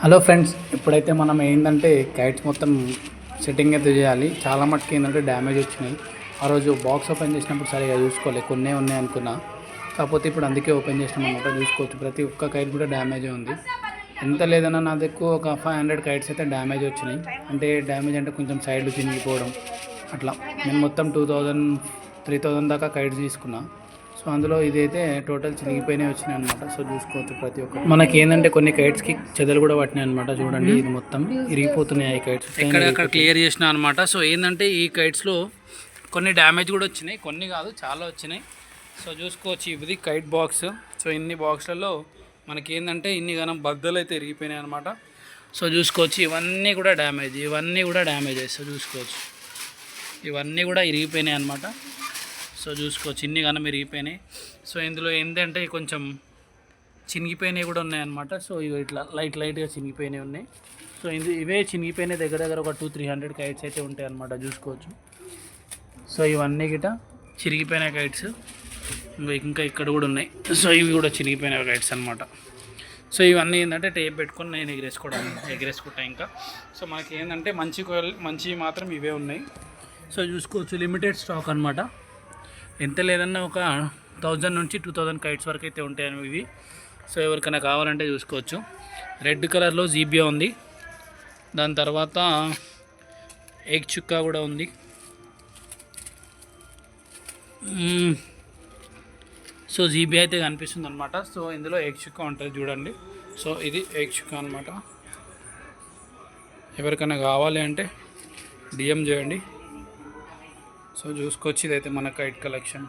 Hello friends, ఇప్పుడైతే మనం ఏంటంటే కైట్స్ మొత్తం సెట్టింగ్ అయితే చేయాలి. చాలా మటుకు ఏంటంటే డ్యామేజ్ వచ్చినాయి. ఆ రోజు బాక్స్ ఓపెన్ చేసినప్పుడు సరిగా చూసుకోవాలి, కొన్ని ఉన్నాయి అనుకున్నా. కాకపోతే ఇప్పుడు అందుకే ఓపెన్ చేసినాం అనమాట. చూసుకోవచ్చు, ప్రతి ఒక్క కైట్ కూడా డ్యామేజ్ ఉంది. ఎంత లేదన్నా నా దగ్గర ఒక 500 కైట్స్ అయితే డ్యామేజ్ వచ్చినాయి. అంటే డ్యామేజ్ అంటే కొంచెం సైడ్ చినిగిపోవడం అట్లా. నేను మొత్తం 2000-3000 దాకా కైట్స్ తీసుకున్నా. సో అందులో ఇదైతే టోటల్ చినిగిపోయినాయి వచ్చినాయి అనమాట. సో చూసుకోవచ్చు ప్రతి ఒక్కటి. మనకి ఏంటంటే కొన్ని కైట్స్కి చెదలు కూడా పట్టినాయి అనమాట. చూడండి, ఇది మొత్తం ఇరిగిపోతున్నాయి ఈ కైట్స్. ఎక్కడెక్కడ క్లియర్ చేసిన అనమాట. సో ఏంటంటే ఈ కైట్స్లో కొన్ని డ్యామేజ్ కూడా వచ్చినాయి, కొన్ని కాదు చాలా వచ్చినాయి. సో చూసుకోవచ్చు, ఇది కైట్ బాక్స్. సో ఇన్ని బాక్స్లలో మనకి ఏంటంటే ఇన్ని గనం బద్దలు అయితే ఇరిగిపోయినాయి అనమాట. సో చూసుకోవచ్చు, ఇవన్నీ కూడా డ్యామేజ్ సో చూసుకోవచ్చు, ఇవన్నీ కూడా ఇరిగిపోయినాయి అనమాట. సో చూసుకోవచ్చు, ఇన్ని గానం ఇరిగిపోయినాయి. సో ఇందులో ఏంటంటే కొంచెం చినిగిపోయినవి కూడా ఉన్నాయన్నమాట. సో ఇవి ఇట్లా లైట్గా చినిగిపోయినవి ఉన్నాయి. సో ఇవే చినిగిపోయినాయి దగ్గర ఒక 200-300 కైట్స్ అయితే ఉంటాయి అన్నమాట. చూసుకోవచ్చు, సో ఇవన్నీ గిట చిరిగిపోయిన కైట్స్. ఇంకా ఇక్కడ కూడా ఉన్నాయి. సో ఇవి కూడా చినిగిపోయిన కైట్స్ అనమాట. సో ఇవన్నీ ఏంటంటే టేప్ పెట్టుకొని నేను ఎగరేసుకుంటా ఇంకా. సో మనకి ఏంటంటే మంచి మాత్రం ఇవే ఉన్నాయి. సో చూసుకోవచ్చు, లిమిటెడ్ స్టాక్ అనమాట. ఎంత లేదన్నా ఒక 1000 నుంచి 2000 కైట్స్ వరకు అయితే ఉంటాయి ఇవి. సో ఎవరికైనా కావాలంటే చూసుకోవచ్చు. రెడ్ కలర్లో జీబియా ఉంది, దాని తర్వాత ఎగ్ చుక్కా కూడా ఉంది. సో జీబీ అయితే కనిపిస్తుంది అనమాట. సో ఇందులో ఎగ్ చుక్కా ఉంటుంది చూడండి. సో ఇది ఎగ్ చుక్కా అనమాట. ఎవరికైనా కావాలి అంటే డిఎం చేయండి. సో చూసుకోవచ్చు, ఇదైతే మన కైట్ కలెక్షన్.